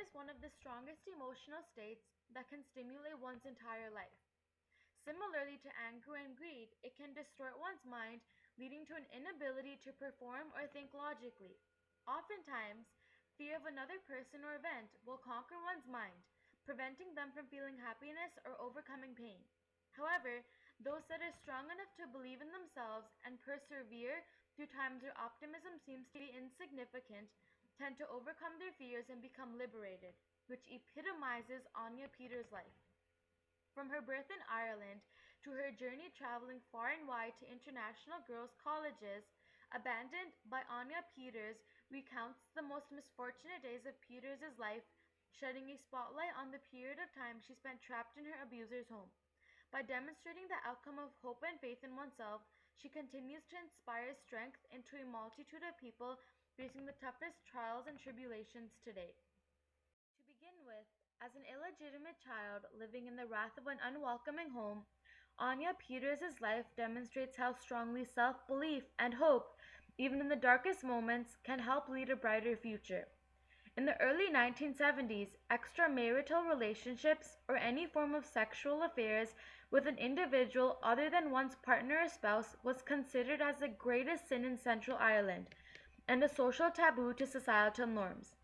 is one of the strongest emotional states that can stimulate one's entire life. Similarly to anger and greed, it can distort one's mind, leading to an inability to perform or think logically. Oftentimes, fear of another person or event will conquer one's mind, preventing them from feeling happiness or overcoming pain. However, those that are strong enough to believe in themselves and persevere through times where optimism seems to be insignificant tend to overcome their fears and become liberated, which epitomizes Anya Peters' life. From her birth in Ireland to her journey traveling far and wide to international girls' colleges, Abandoned by Anya Peters recounts the most misfortunate days of Peters' life, shedding a spotlight on the period of time she spent trapped in her abuser's home. By demonstrating the outcome of hope and faith in oneself, she continues to inspire strength into a multitude of people facing the toughest trials and tribulations today. To begin with, as an illegitimate child living in the wrath of an unwelcoming home, Anya Peters' life demonstrates how strongly self-belief and hope, even in the darkest moments, can help lead a brighter future. In the early 1970s, extramarital relationships or any form of sexual affairs with an individual other than one's partner or spouse was considered as the greatest sin in Central Ireland and a social taboo to societal norms.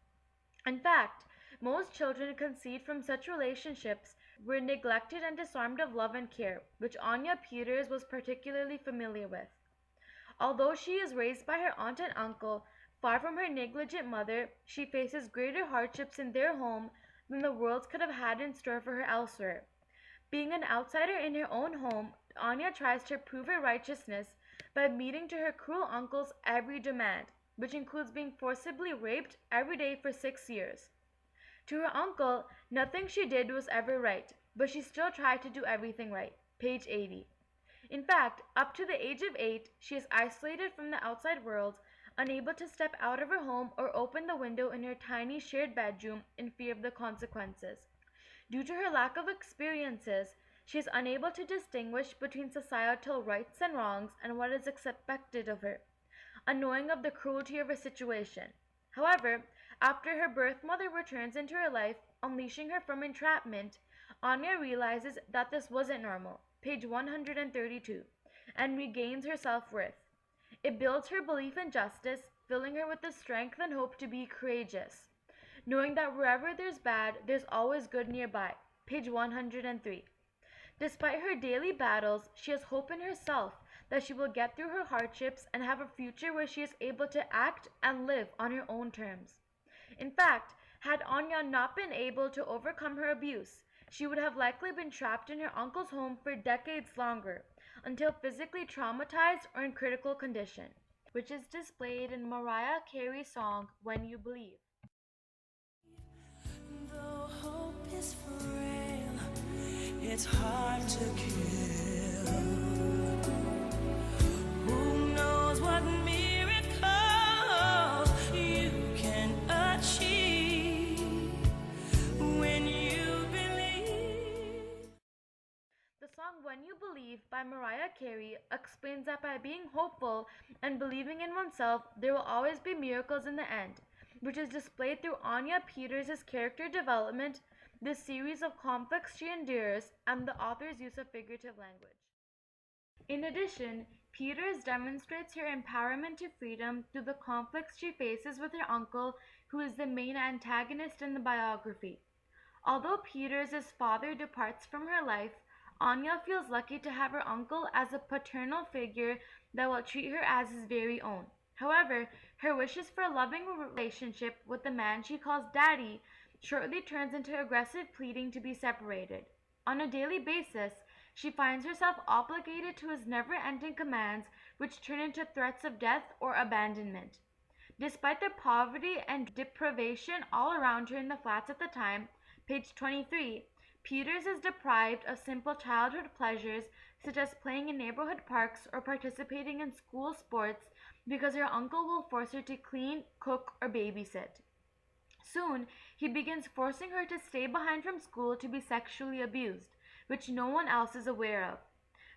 In fact, most children conceived from such relationships were neglected and disarmed of love and care, which Anya Peters was particularly familiar with. Although she is raised by her aunt and uncle, far from her negligent mother, she faces greater hardships in their home than the world could have had in store for her elsewhere. Being an outsider in her own home, Anya tries to prove her righteousness by meeting to her cruel uncle's every demand, which includes being forcibly raped every day for 6 years. To her uncle, nothing she did was ever right, but she still tried to do everything right. Page 80. In fact, up to the age of 8, she is isolated from the outside world, unable to step out of her home or open the window in her tiny shared bedroom in fear of the consequences. Due to her lack of experiences, she is unable to distinguish between societal rights and wrongs and what is expected of her, unknowing of the cruelty of her situation. However, after her birth mother returns into her life, unleashing her from entrapment, Anya realizes that this wasn't normal, page 132, and regains her self-worth. It builds her belief in justice, filling her with the strength and hope to be courageous, knowing that wherever there's bad, there's always good nearby, page 103. Despite her daily battles, she has hope in herself that she will get through her hardships and have a future where she is able to act and live on her own terms. In fact, had Anya not been able to overcome her abuse, she would have likely been trapped in her uncle's home for decades longer, until physically traumatized or in critical condition, which is displayed in Mariah Carey's song When You Believe. Though hope is frail, it's hard to kill. Who knows what miracles you can achieve when you believe. The song When You Believe by Mariah Carey explains that by being hopeful and believing in oneself, there will always be miracles in the end, which is displayed through Anya Peters' character development, the series of conflicts she endures, and the author's use of figurative language. In addition, Peters demonstrates her empowerment to freedom through the conflicts she faces with her uncle, who is the main antagonist in the biography. Although Peters' father departs from her life, Anya feels lucky to have her uncle as a paternal figure that will treat her as his very own. However, her wishes for a loving relationship with the man she calls Daddy shortly turns into aggressive pleading to be separated. On a daily basis, she finds herself obligated to his never-ending commands, which turn into threats of death or abandonment. Despite the poverty and deprivation all around her in the flats at the time, page 23, Peters is deprived of simple childhood pleasures such as playing in neighborhood parks or participating in school sports because her uncle will force her to clean, cook, or babysit. Soon, he begins forcing her to stay behind from school to be sexually abused, which no one else is aware of.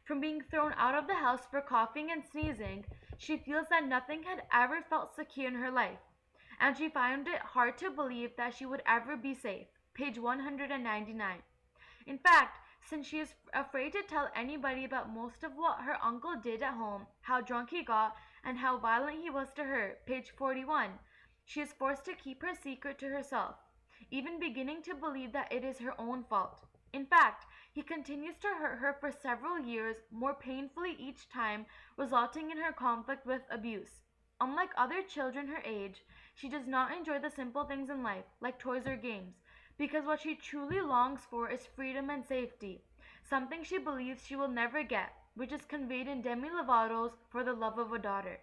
From being thrown out of the house for coughing and sneezing, she feels that nothing had ever felt secure in her life. and she found it hard to believe that she would ever be safe. Page 199. In fact, since she is afraid to tell anybody about most of what her uncle did at home, how drunk he got, and how violent he was to her, page 41, she is forced to keep her secret to herself, even beginning to believe that it is her own fault. In fact, he continues to hurt her for several years, more painfully each time, resulting in her conflict with abuse. Unlike other children her age, she does not enjoy the simple things in life, like toys or games, because what she truly longs for is freedom and safety, something she believes she will never get, which is conveyed in Demi Lovato's For the Love of a Daughter.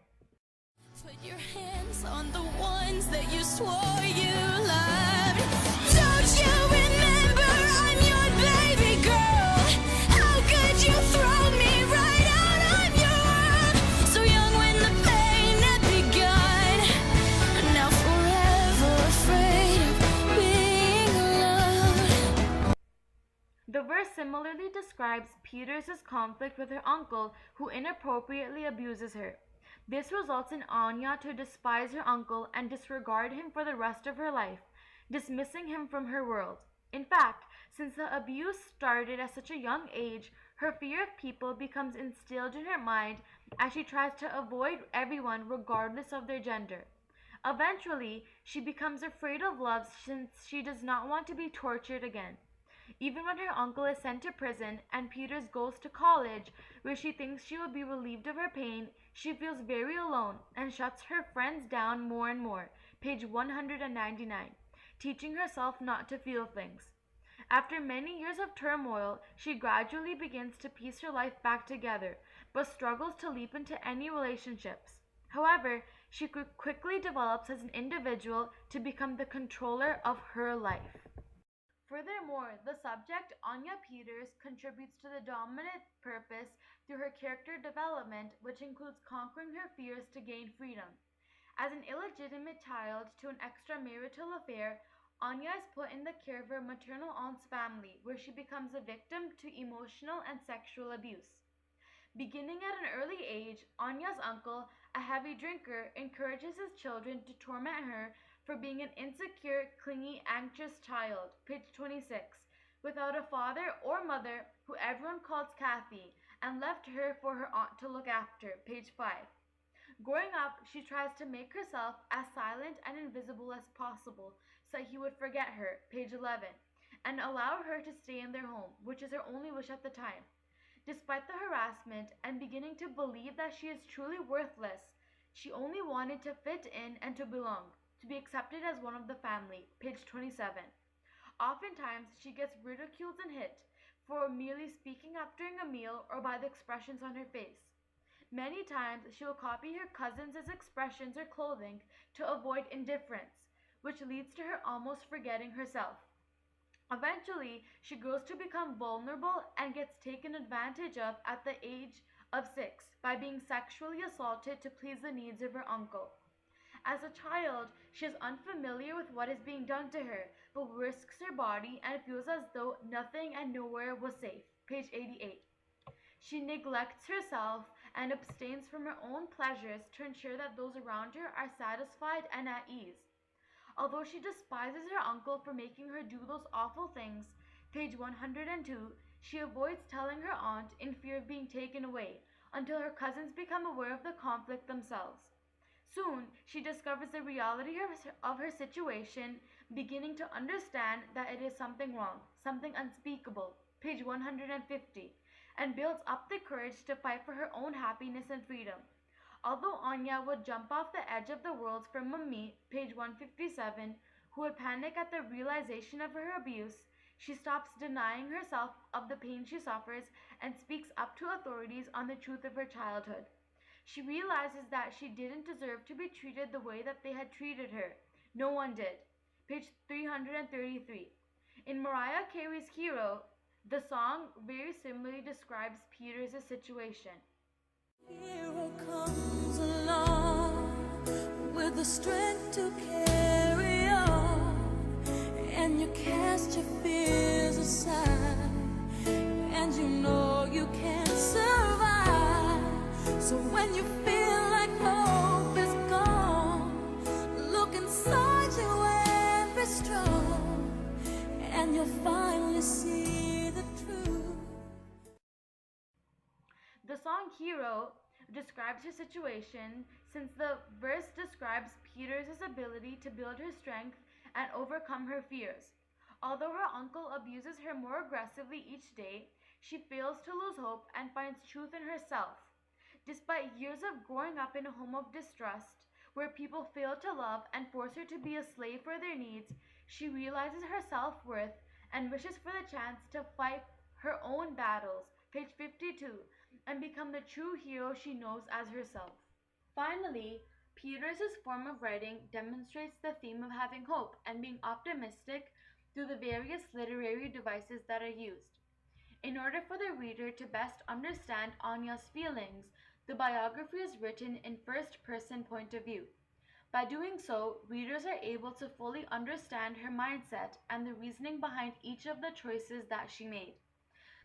Put your hands on the ones that you swore you loved. Don't you remember I'm your baby girl? How could you throw me right out of your world? So young when the pain had begun, now forever afraid of being alone. The verse similarly describes Peter's conflict with her uncle, who inappropriately abuses her. This results in Anya to despise her uncle and disregard him for the rest of her life, dismissing him from her world. In fact, since the abuse started at such a young age, her fear of people becomes instilled in her mind as she tries to avoid everyone regardless of their gender. Eventually, she becomes afraid of love since she does not want to be tortured again. Even when her uncle is sent to prison and Peters goes to college, where she thinks she will be relieved of her pain, she feels very alone and shuts her friends down more and more. Page 199. Teaching herself not to feel things. After many years of turmoil, she gradually begins to piece her life back together, but struggles to leap into any relationships. However, she quickly develops as an individual to become the controller of her life. Furthermore, the subject, Anya Peters, contributes to the dominant purpose through her character development, which includes conquering her fears to gain freedom. As an illegitimate child to an extramarital affair, Anya is put in the care of her maternal aunt's family, where she becomes a victim to emotional and sexual abuse. Beginning at an early age, Anya's uncle, a heavy drinker, encourages his children to torment her for being an insecure, clingy, anxious child, page 26, without a father or mother who everyone calls Kathy, and left her for her aunt to look after, page 5. Growing up, she tries to make herself as silent and invisible as possible so he would forget her, page 11, and allow her to stay in their home, which is her only wish at the time. Despite the harassment and beginning to believe that she is truly worthless, she only wanted to fit in and to belong, to be accepted as one of the family, page 27. Oftentimes, she gets ridiculed and hit for merely speaking up during a meal or by the expressions on her face. Many times, she will copy her cousins' expressions or clothing to avoid indifference, which leads to her almost forgetting herself. Eventually, she grows to become vulnerable and gets taken advantage of at the age of 6 by being sexually assaulted to please the needs of her uncle. As a child, she is unfamiliar with what is being done to her, but risks her body and feels as though nothing and nowhere was safe. Page 88. She neglects herself and abstains from her own pleasures to ensure that those around her are satisfied and at ease. Although she despises her uncle for making her do those awful things, page 102, she avoids telling her aunt in fear of being taken away until her cousins become aware of the conflict themselves. Soon, she discovers the reality of her situation, beginning to understand that it is something wrong, something unspeakable, page 150, and builds up the courage to fight for her own happiness and freedom. Although Anya would jump off the edge of the world for Mummy, page 157, who would panic at the realization of her abuse, she stops denying herself of the pain she suffers and speaks up to authorities on the truth of her childhood. She realizes that she didn't deserve to be treated the way that they had treated her. No one did. Page 333. In Mariah Carey's Hero, the song very similarly describes Peters' situation. Hero comes along with the strength to carry on, and you cast your fears aside, and you know you can't survive. So when you feel like hope is gone, look inside. when you finally see the truth. The song Hero describes her situation since the verse describes Peter's ability to build her strength and overcome her fears. Although her uncle abuses her more aggressively each day, she fails to lose hope and finds truth in herself. Despite years of growing up in a home of distrust, where people fail to love and force her to be a slave for their needs, she realizes her self-worth and wishes for the chance to fight her own battles, page 52, and become the true hero she knows as herself. Finally, Peters' form of writing demonstrates the theme of having hope and being optimistic through the various literary devices that are used. In order for the reader to best understand Anya's feelings, the biography is written in first-person point of view. By doing so, readers are able to fully understand her mindset and the reasoning behind each of the choices that she made.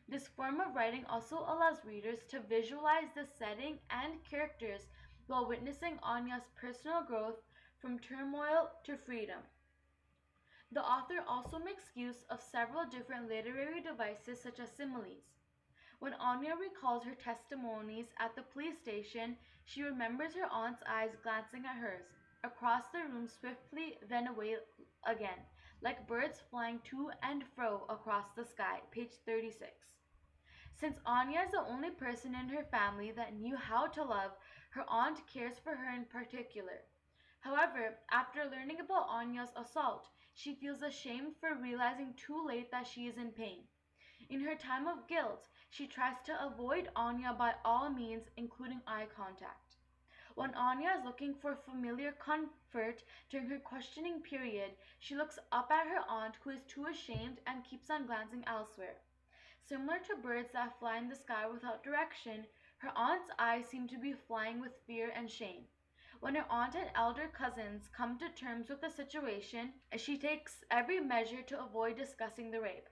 This form of writing also allows readers to visualize the setting and characters while witnessing Anya's personal growth from turmoil to freedom. The author also makes use of several different literary devices such as similes. When Anya recalls her testimonies at the police station, she remembers her aunt's eyes glancing at hers, across the room swiftly, then away again, like birds flying to and fro across the sky, page 36. Since Anya is the only person in her family that knew how to love, her aunt cares for her in particular. However, after learning about Anya's assault, she feels ashamed for realizing too late that she is in pain. In her time of guilt, she tries to avoid Anya by all means, including eye contact. When Anya is looking for familiar comfort during her questioning period, she looks up at her aunt, who is too ashamed and keeps on glancing elsewhere. Similar to birds that fly in the sky without direction, her aunt's eyes seem to be flying with fear and shame. When her aunt and elder cousins come to terms with the situation, she takes every measure to avoid discussing the rape.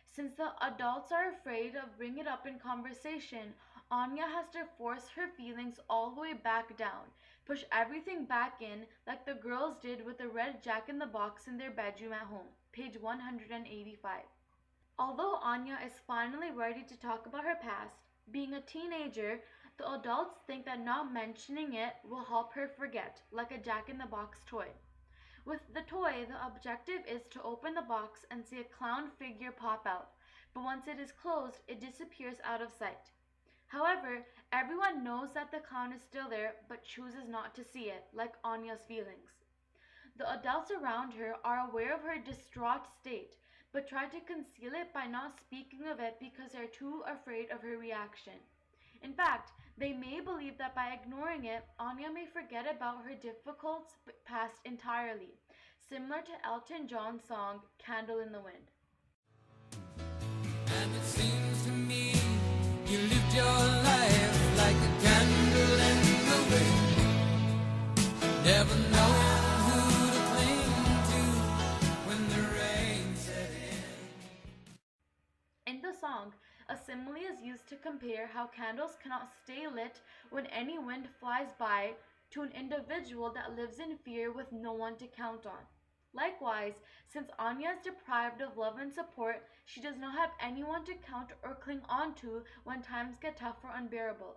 Since the adults are afraid of bringing it up in conversation, Anya has to force her feelings all the way back down, push everything back in like the girls did with the red jack-in-the-box in their bedroom at home, page 185. Although Anya is finally ready to talk about her past, being a teenager, the adults think that not mentioning it will help her forget, like a jack-in-the-box toy. With the toy, the objective is to open the box and see a clown figure pop out, but once it is closed, it disappears out of sight. However, everyone knows that the clown is still there, but chooses not to see it, like Anya's feelings. The adults around her are aware of her distraught state, but try to conceal it by not speaking of it because they are too afraid of her reaction. In fact, they may believe that by ignoring it, Anya may forget about her difficult past entirely, similar to Elton John's song Candle in the Wind. And it seems to me you lived your life like a candle in the wind, never knowing who to cling to when the rain set in. In the song, a simile is used to compare how candles cannot stay lit when any wind flies by to an individual that lives in fear with no one to count on. Likewise, since Anya is deprived of love and support, she does not have anyone to count or cling on to when times get tough or unbearable.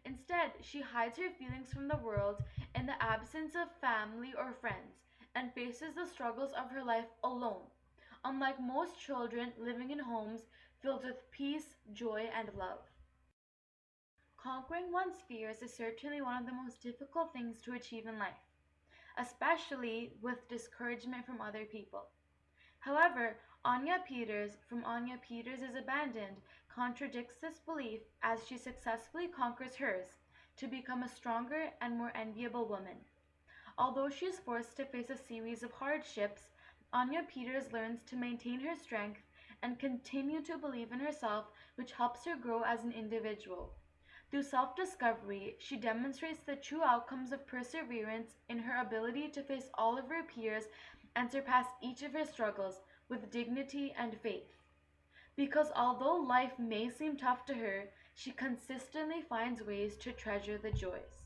Instead, she hides her feelings from the world in the absence of family or friends and faces the struggles of her life alone, unlike most children living in homes filled with peace, joy, and love. Conquering one's fears is certainly one of the most difficult things to achieve in life, especially with discouragement from other people. However, Anya Peters from Anya Peters is Abandoned contradicts this belief as she successfully conquers hers to become a stronger and more enviable woman. Although she is forced to face a series of hardships, Anya Peters learns to maintain her strength and continue to believe in herself, which helps her grow as an individual. Through self-discovery, she demonstrates the true outcomes of perseverance in her ability to face all of her peers and surpass each of her struggles with dignity and faith. Because although life may seem tough to her, she consistently finds ways to treasure the joys.